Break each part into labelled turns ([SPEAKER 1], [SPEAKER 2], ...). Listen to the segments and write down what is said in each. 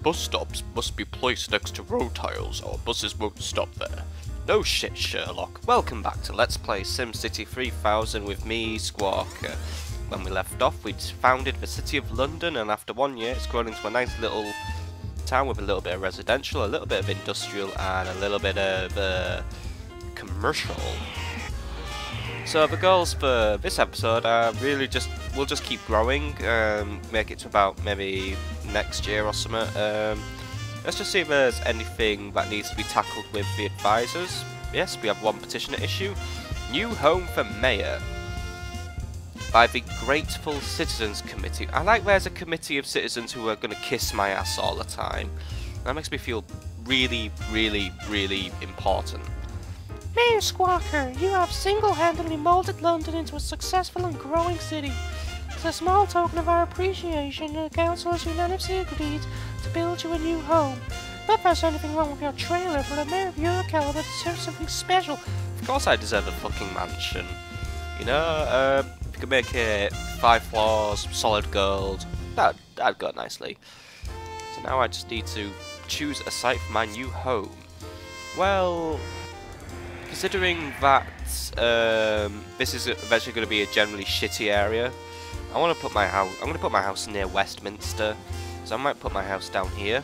[SPEAKER 1] Bus stops must be placed next to road tiles or buses won't stop there. No shit, Sherlock. Welcome back to Let's Play Simcity3000 with me, Squawker. When we left off, we'd founded the City of London, and after 1 year it's grown into a nice little town with a little bit of residential, a little bit of industrial, and a little bit of commercial. So the goals for this episode are really we'll just keep growing, make it to about maybe next year or something. Let's just see if there's anything that needs to be tackled with the advisors. Yes, we have one petition to issue. New home for mayor. By the Grateful Citizens Committee. I like there's a committee of citizens who are going to kiss my ass all the time. That makes me feel really, really, really important.
[SPEAKER 2] Mayor Squawker, you have single-handedly molded London into a successful and growing city. As a small token of our appreciation, the council has unanimously agreed to build you a new home. Not that there's anything wrong with your trailer, but a mayor of your caliber deserves something special.
[SPEAKER 1] Of course I deserve a fucking mansion. You know, if you could make it 5 floors, solid gold, that'd go nicely. So now I just need to choose a site for my new home. Well, considering that this is eventually going to be a generally shitty area, I want to put my house. I'm going to put my house near Westminster, so I might put my house down here.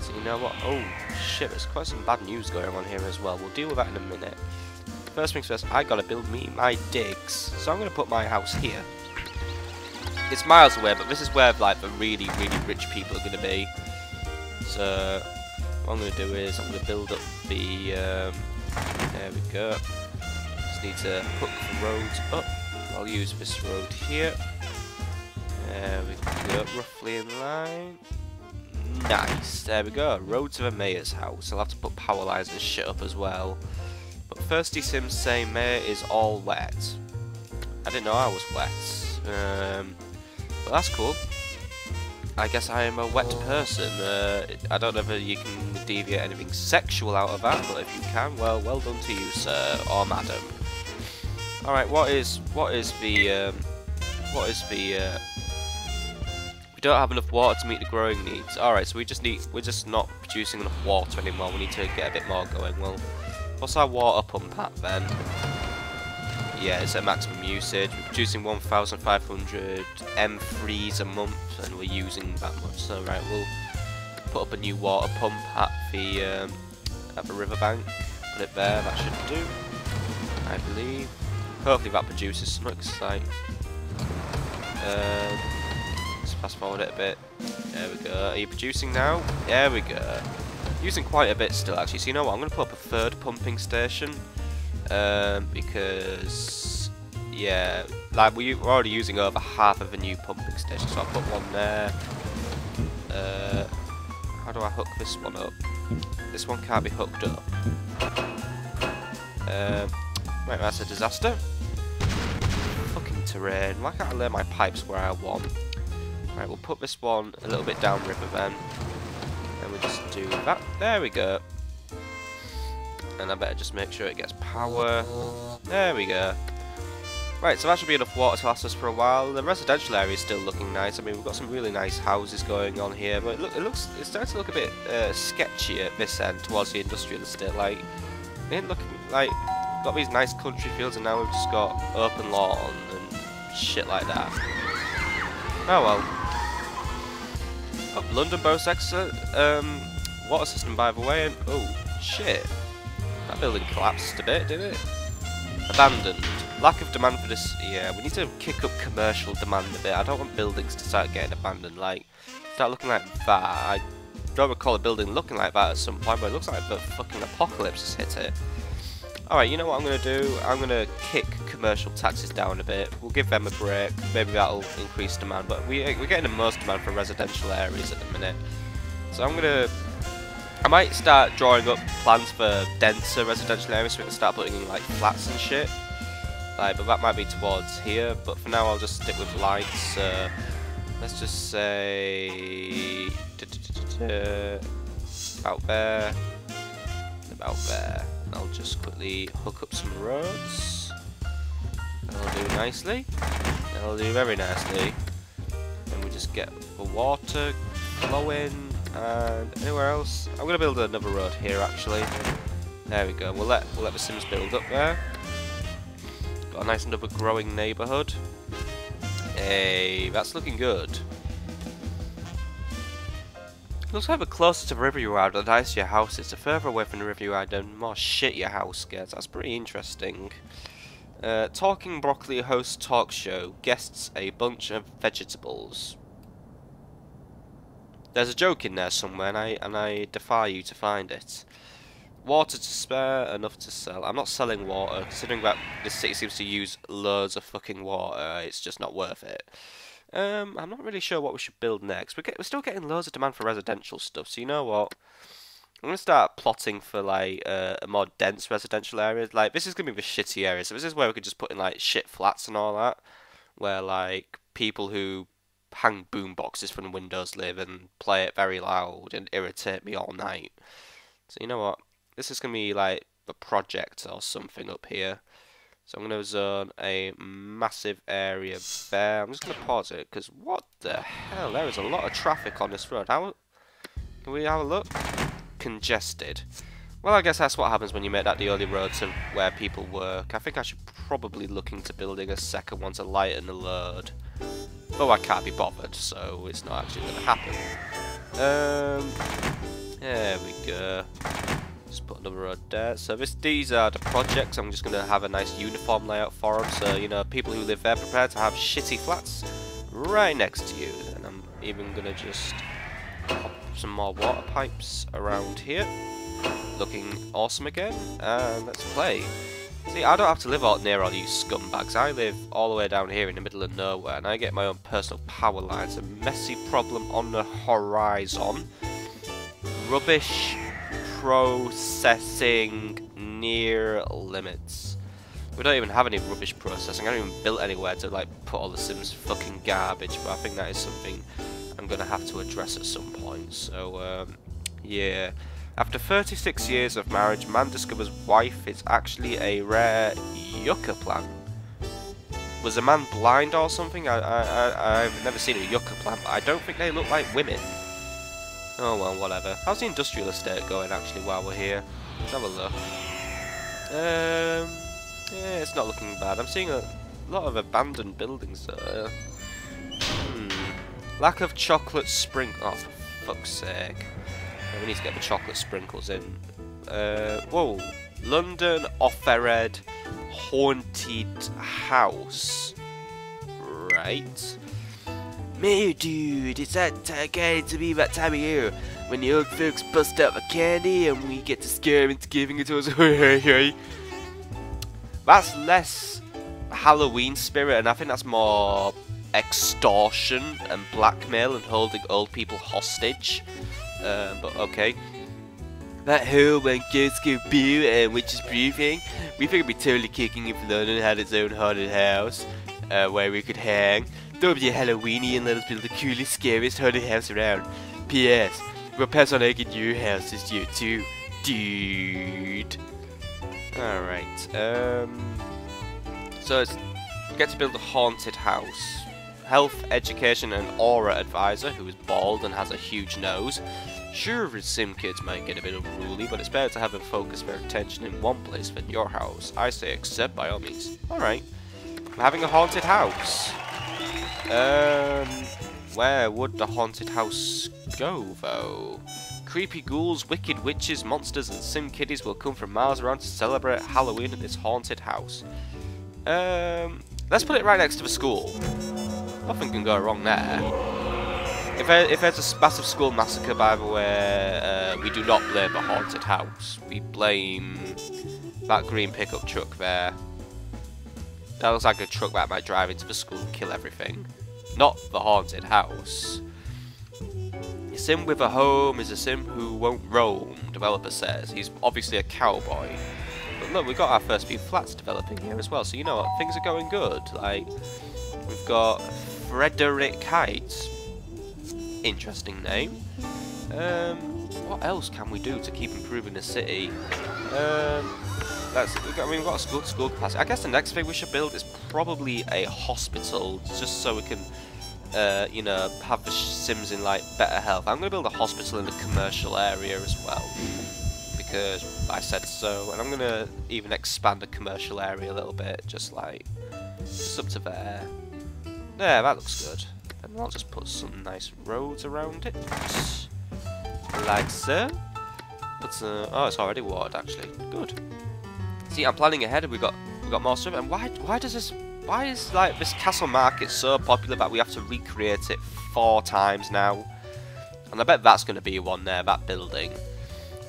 [SPEAKER 1] So you know what? Oh shit! There's quite some bad news going on here as well. We'll deal with that in a minute. First things first, I gotta build me my digs. So I'm going to put my house here. It's miles away, but this is where like the really, really rich people are going to be. So what I'm going to do is I'm going to build up the. There we go. Just need to hook the roads up. I'll use this road here. There we go, roughly in line. Nice, there we go. Road to the mayor's house. I'll have to put power lines and shit up as well. But thirsty Sims say mayor is all wet. I didn't know I was wet. But that's cool. I guess I am a wet person. I don't know if you can deviate anything sexual out of that, but if you can, well done to you, sir or madam. All right, what is the we don't have enough water to meet the growing needs. All right, so we're just not producing enough water anymore. We need to get a bit more going. Well, what's our water pump at then? Yeah, it's at maximum usage. We're producing 1,500 M3s a month, and we're using that much. So right, we'll put up a new water pump at the riverbank. Put it there. That should do, I believe. Hopefully that produces some like. Let's fast forward it a bit. There we go. Are you producing now? There we go. Using quite a bit still, actually. So you know what? I'm going to put up a third pumping station. Because yeah, like we're already using over half of a new pumping station, so I'll put one there. How do I hook this one up? This one can't be hooked up. Right, that's a disaster. Fucking terrain. Why can't I lay my pipes where I want? Right, we'll put this one a little bit downriver then. And we'll just do that. There we go. And I better just make sure it gets power. There we go. Right, so that should be enough water to last us for a while. The residential area is still looking nice. I mean, we've got some really nice houses going on here, but it's starting to look a bit sketchy at this end towards the industrial estate. Like, it ain't looking like got these nice country fields, and now we've just got open lawn and shit like that. Oh well. Oh, London boasts excellent water system, by the way. And oh shit. That building collapsed a bit, didn't it? Abandoned. Lack of demand for this. Yeah, we need to kick up commercial demand a bit. I don't want buildings to start getting abandoned. Like, start looking like that. I don't recall a building looking like that at some point, but it looks like the fucking apocalypse has hit it. Alright, you know what I'm going to do? I'm going to kick commercial taxes down a bit. We'll give them a break. Maybe that'll increase demand, but we're getting the most demand for residential areas at the minute. So I might start drawing up plans for denser residential areas so we can start putting in like flats and shit. Like, but that might be towards here. But for now, I'll just stick with lights. Let's just say about there, about there. I'll just quickly hook up some roads. That'll do nicely. That'll do very nicely. And we just get the water flowing And anywhere else? I'm gonna build another road here actually. There we go. We'll let the Sims build up there. Got a nice another growing neighbourhood. Hey, that's looking good. Looks like the closer to the river you are, the nicer your house is. The further away from the river you are, the more shit your house gets. That's pretty interesting. Talking Broccoli hosts talk show. Guests a bunch of vegetables. There's a joke in there somewhere, and I defy you to find it. Water to spare, enough to sell. I'm not selling water, considering that this city seems to use loads of fucking water. It's just not worth it. I'm not really sure what we should build next. We're still getting loads of demand for residential stuff, so you know what? I'm gonna start plotting for like a more dense residential area. Like this is gonna be the shitty area, so this is where we could just put in like shit flats and all that, where like people who hang boom boxes from the windows live and play it very loud and irritate me all night. So you know what? This is gonna be like a project or something up here. So I'm going to zone a massive area there. I'm just going to pause it, because what the hell? There is a lot of traffic on this road. How? Can we have a look? Congested. Well, I guess that's what happens when you make that the only road to where people work. I think I should probably look into building a second one to lighten the load. Though I can't be bothered, so it's not actually going to happen. There we go. Just put another road there. So these are the projects. I'm just going to have a nice uniform layout for them. So, you know, people who live there prepare to have shitty flats right next to you. And I'm even going to just pop some more water pipes around here. Looking awesome again. And let's play. See, I don't have to live out near all these scumbags. I live all the way down here in the middle of nowhere. And I get my own personal power lines. A messy problem on the horizon. Rubbish processing near limits. We don't even have any rubbish processing. I haven't even built anywhere to like put all the Sims fucking garbage, but I think that is something I'm gonna have to address at some point. So yeah. After 36 years of marriage, man discovers wife is actually a rare yucca plant. Was a man blind or something? I've never seen a yucca plant, but I don't think they look like women. Oh well, whatever. How's the industrial estate going actually while we're here? Let's have a look. Yeah, it's not looking bad. I'm seeing a lot of abandoned buildings there. Lack of chocolate sprinkles. Oh, for fuck's sake. We need to get the chocolate sprinkles in. Whoa. London offered haunted house. Right. Me, dude, it's getting to be that time of year when the old folks bust out the candy and we get to scare them into giving it to us. That's less Halloween spirit, and I think that's more extortion and blackmail and holding old people hostage. But okay. That whole when ghosts go boo and witches brew thing, we think it'd be totally kicking if London had its own haunted house where we could hang. Don't be a Halloweeny and let us build the coolest, scariest haunted house around. P.S. We'll pass on egg in your house this year too, dude. Alright, so we get to build a haunted house. Health, education and aura advisor, who is bald and has a huge nose. Sure, the sim kids might get a bit unruly, but it's better to have them focus their attention in one place than your house. I say accept by all means. Alright, I'm having a haunted house. Where would the haunted house go, though? Creepy ghouls, wicked witches, monsters, and sim kiddies will come from miles around to celebrate Halloween at this haunted house. Let's put it right next to the school. Nothing can go wrong there. If there's a massive school massacre, by the way, we do not blame the haunted house. We blame that green pickup truck there. That looks like a truck that might drive into the school and kill everything. Not the haunted house. A sim with a home is a sim who won't roam, developer says. He's obviously a cowboy. But look, we've got our first few flats developing here as well, so you know what, things are going good. Like, we've got Frederick Heights. Interesting name. What else can we do to keep improving the city? We've got a school capacity. I guess the next thing we should build is probably a hospital, just so we can you know, have the Sims in like better health, I'm going to build a hospital in the commercial area as well, because I said so. And I'm going to even expand the commercial area a little bit, just like just up to there. There, that looks good. And I'll just put some nice roads around it, like so. Oh, it's already watered actually. Good. See, I'm planning ahead, and we've got more stuff. And why is like this castle market so popular that we have to recreate it 4 times now? And I bet that's going to be one there, that building.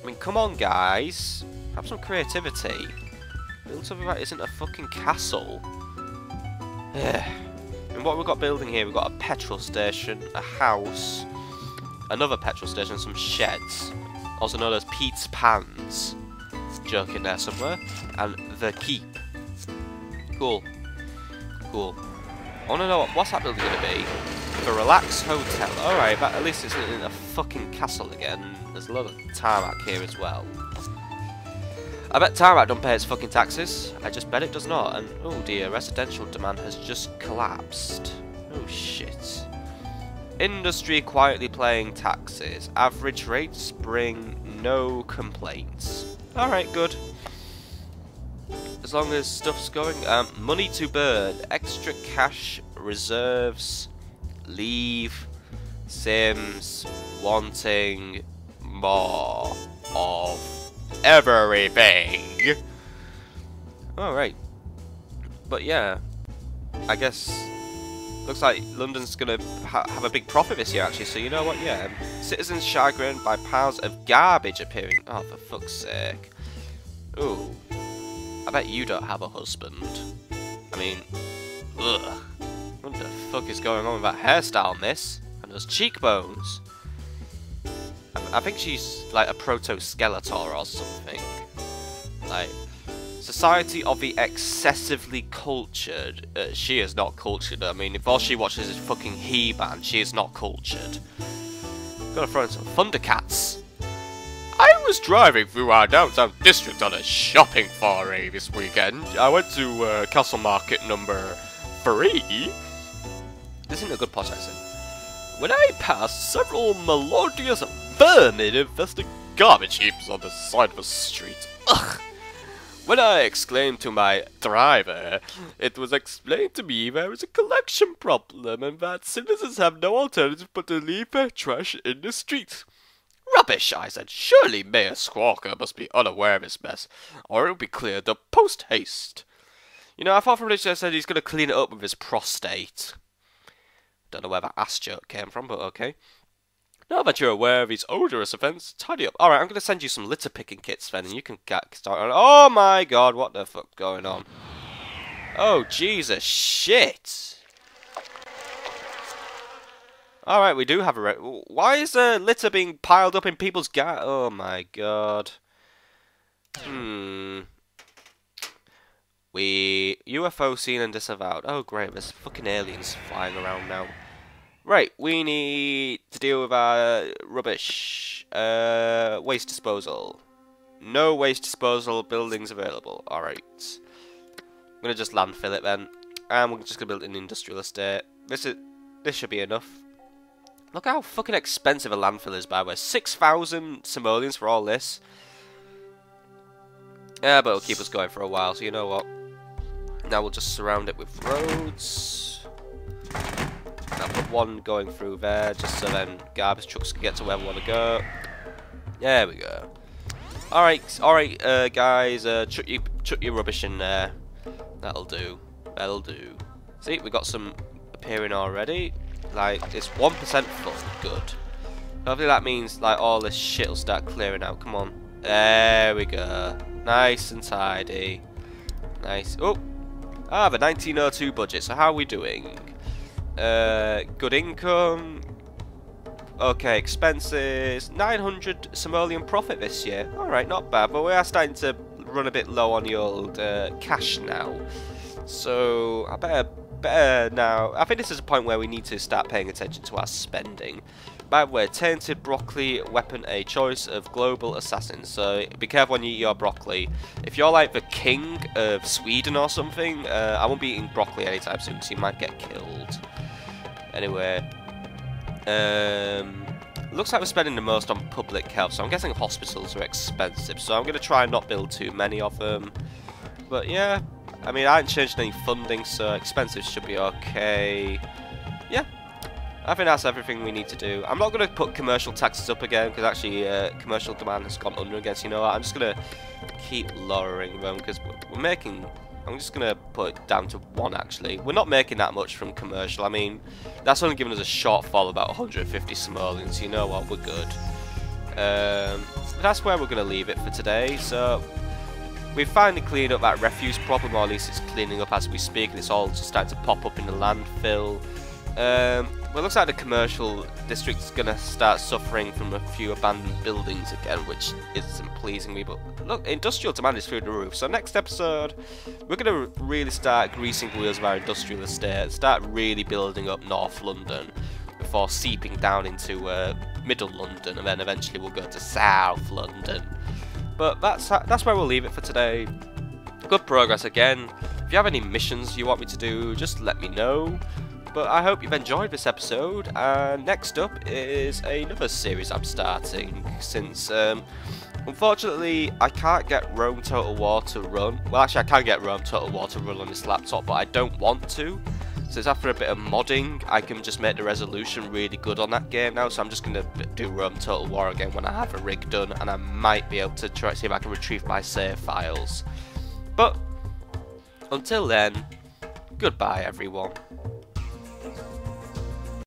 [SPEAKER 1] I mean, come on, guys, have some creativity. Build something that isn't a fucking castle. And what we've got building here, we've got a petrol station, a house, another petrol station, some sheds, also known as Pete's Pans, joking there somewhere, and the keep. Cool. Cool. I want to know what's that building going to be? The Relax Hotel. Alright, but at least it's in a fucking castle again. There's a lot of tarmac here as well. I bet tarmac don't pay its fucking taxes. I just bet it does not. And oh dear, residential demand has just collapsed. Oh shit. Industry quietly paying taxes. Average rates bring no complaints. Alright, good. As long as stuff's going. Money to burn. Extra cash reserves. Leave. Sims. Wanting more of everything. Alright. But yeah. I guess looks like London's gonna have a big profit this year actually, so you know what, yeah. Citizens chagrined by piles of garbage appearing. Oh, for fuck's sake. Ooh. I bet you don't have a husband. I mean, ugh. What the fuck is going on with that hairstyle, miss? And those cheekbones. I think she's like a proto-Skeletor or something. Like, Society of the Excessively Cultured. She is not cultured. I mean, if all she watches is fucking He-Man, she is not cultured. Gotta throw in some Thundercats. I was driving through our downtown district on a shopping foray this weekend. I went to Castle Market number 3. This isn't a good pot accent. When I passed several melodious vermin-infested garbage heaps on the side of the street. Ugh! When I exclaimed to my driver, it was explained to me there is a collection problem and that citizens have no alternative but to leave their trash in the street. Rubbish, I said. Surely Mayor Squawker must be unaware of this mess, or it will be cleared up post-haste. You know, I thought from Richard said he's going to clean it up with his prostate. Don't know where that ass joke came from, but okay. Now that you're aware of these odorous events, tidy up. Alright, I'm going to send you some litter picking kits then, and you can get started on. Oh my god, what the fuck's going on? Oh, Jesus, shit! Alright, we do have a... Why is litter being piled up in people's oh my god. UFO seen and disavowed. Oh great, there's fucking aliens flying around now. Right, we need to deal with our rubbish. Waste disposal. No waste disposal buildings available. Alright. I'm gonna just landfill it then. And we're just gonna build an industrial estate. This should be enough. Look how fucking expensive a landfill is, by the way. 6,000 simoleons for all this. Yeah, but it'll keep us going for a while, so you know what. Now we'll just surround it with roads. I'll put one going through there, just so then garbage trucks can get to where we want to go. There we go. Alright, guys, chuck your rubbish in there. That'll do. That'll do. See, we got some appearing already. Like, it's 1% full. Good. Hopefully that means, like, all this shit will start clearing out. Come on. There we go. Nice and tidy. Nice. Oh! Ah, the 1902 budget. So how are we doing? Good income. Okay, expenses. 900 simoleon profit this year. Alright, not bad. But we are starting to run a bit low on the old cash now. So, I better now. I think this is a point where we need to start paying attention to our spending. By the way, tainted broccoli weapon, a choice of global assassins. So be careful when you eat your broccoli. If you're like the king of Sweden or something, I won't be eating broccoli anytime soon, so you might get killed. Anyway, looks like we're spending the most on public health, so I'm guessing hospitals are expensive, so I'm going to try and not build too many of them. But yeah, I mean, I haven't changed any funding, so expensive should be okay. Yeah, I think that's everything we need to do. I'm not going to put commercial taxes up again, because actually commercial demand has gone under again, so you know what, I'm just going to keep lowering them, because we're making... I'm just going to put it down to 1 actually. We're not making that much from commercial. I mean, that's only giving us a shortfall of about 150 simoleons. You know what, we're good. That's where we're going to leave it for today. So, we've finally cleared up that refuse problem, or at least it's cleaning up as we speak, and it's all just starting to pop up in the landfill. Well, it looks like the commercial district is going to start suffering from a few abandoned buildings again, which isn't pleasing me. But look, industrial demand is through the roof. So next episode, we're going to really start greasing the wheels of our industrial estate, start really building up North London before seeping down into Middle London, and then eventually we'll go to South London. But that's where we'll leave it for today. Good progress again. If you have any missions you want me to do, just let me know. But I hope you've enjoyed this episode, and next up is another series I'm starting, since unfortunately I can't get Rome Total War to run. Well, actually I can get Rome Total War to run on this laptop, but I don't want to. Since after a bit of modding, I can just make the resolution really good on that game now, so I'm just going to do Rome Total War again when I have a rig done, and I might be able to try to see if I can retrieve my save files. But until then, goodbye everyone.